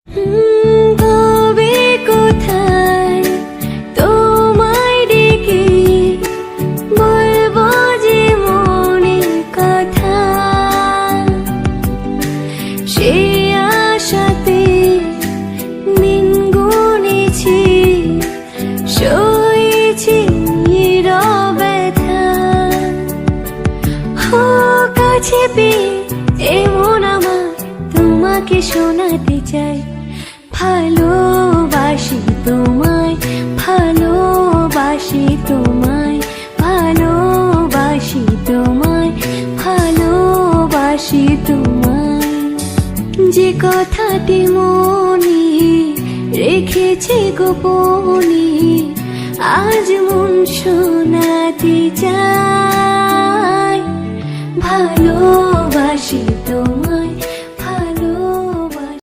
তবে কোথায় তোমায় ডেকে বলবো যে মনের কথা, সে আশাতে দিন গুনেছি, সয়েছি ব্যথা। কাছে পেয়ে এমন আমার তোমাকে শোনাতে চাই, ভালোবাসি তোমায়, ভালোবাসি তোমায়, ভালোবাসি তোমায়, ভালোবাসি তোমায়। যে কথাটি মনে রেখেছি গোপনে, আজ মন শোনাতে চাই, ভালোবাসি তোমায়, ভালোবাসি।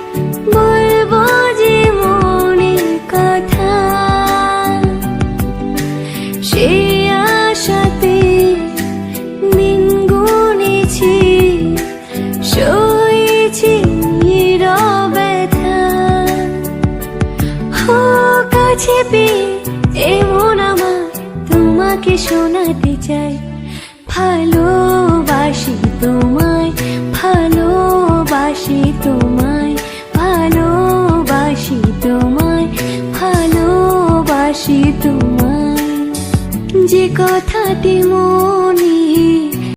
বলবো যে মনের কথা, সে আশাতে দিন গুনেছি, সয়েছি ব্যথা। কাছে পেয়ে এমন আমার তোমাকে শোনাতে চাই, ভালোবাসি তোমায়, ভালোবাসি তোমায়, ভালোবাসি তোমায়, ভালোবাসি তোমায়। যে কথাটি